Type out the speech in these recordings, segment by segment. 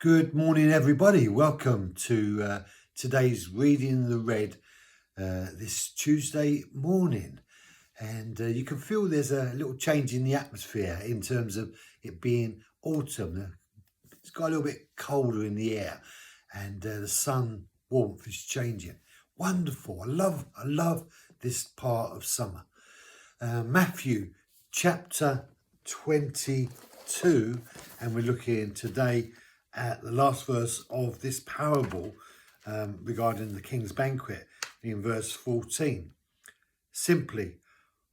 Good morning, everybody. Welcome to today's Reading the Red this Tuesday morning. And you can feel there's a little change in the atmosphere in terms of it being autumn. It's got a little bit colder in the air and the sun warmth is changing. Wonderful. I love this part of summer. Matthew chapter 22, and we're looking today at the last verse of this parable regarding the king's banquet in verse 14. Simply,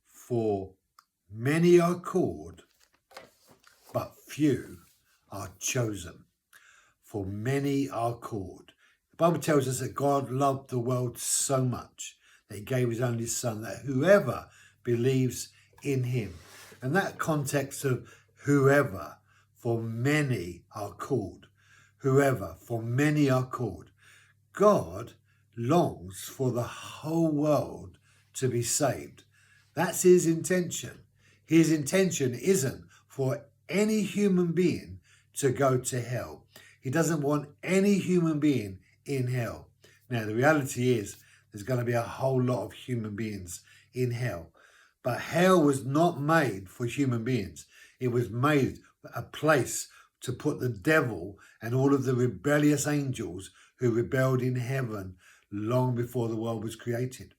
for many are called, but few are chosen. For many are called. The Bible tells us that God loved the world so much that he gave his only son, that whoever believes in him. And that context of whoever, for many are called. Whoever, for many are called. God longs for the whole world to be saved. That's his intention. His intention isn't for any human being to go to hell. He doesn't want any human being in hell. Now, the reality is there's going to be a whole lot of human beings in hell. But hell was not made for human beings. It was made a place to put the devil and all of the rebellious angels who rebelled in heaven long before the world was created.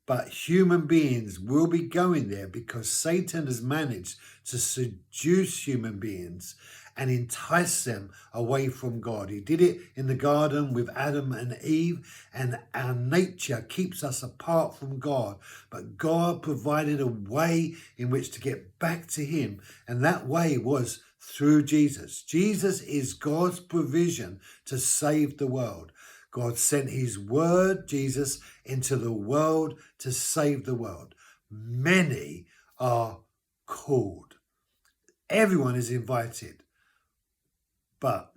But human beings will be going there because Satan has managed to seduce human beings and entice them away from God. He did it in the garden with Adam and Eve, and our nature keeps us apart from God. But God provided a way in which to get back to him, and that way was through Jesus. Jesus is God's provision to save the world. God sent his word, Jesus, into the world to save the world. Many are called. Everyone is invited, but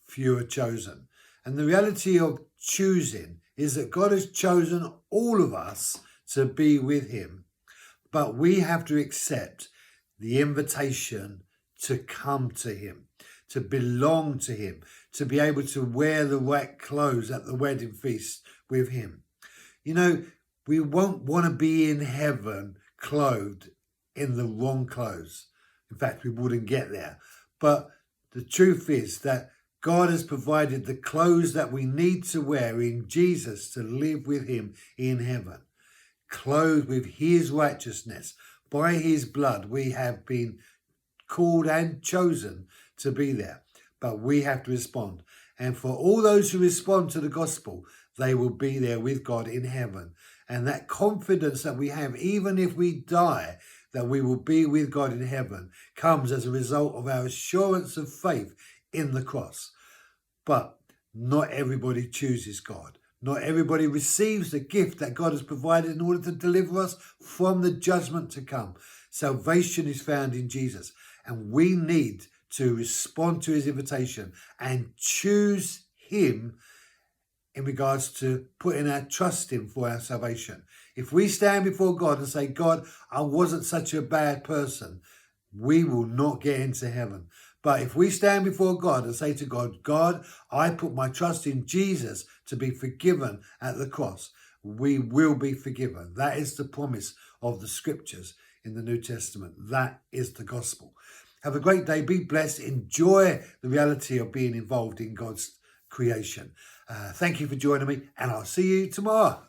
few are chosen. And the reality of choosing is that God has chosen all of us to be with him, but we have to accept the invitation to come to him, to belong to him, to be able to wear the right clothes at the wedding feast with him. You know, we won't want to be in heaven clothed in the wrong clothes. In fact, we wouldn't get there. But the truth is that God has provided the clothes that we need to wear in Jesus to live with him in heaven. Clothed with his righteousness. By his blood, we have been called and chosen to be there, but we have to respond. And for all those who respond to the gospel, they will be there with God in heaven. And that confidence that we have, even if we die, that we will be with God in heaven, comes as a result of our assurance of faith in the cross. But not everybody chooses God. Not everybody receives the gift that God has provided in order to deliver us from the judgment to come. Salvation is found in Jesus. And we need to respond to his invitation and choose him in regards to putting our trust in for our salvation. If we stand before God and say, God, I wasn't such a bad person, we will not get into heaven. But if we stand before God and say to God, God, I put my trust in Jesus to be forgiven at the cross, we will be forgiven. That is the promise of the scriptures in the New Testament. That is the gospel. Have a great day. Be blessed. Enjoy the reality of being involved in God's creation. Thank you for joining me, and I'll see you tomorrow.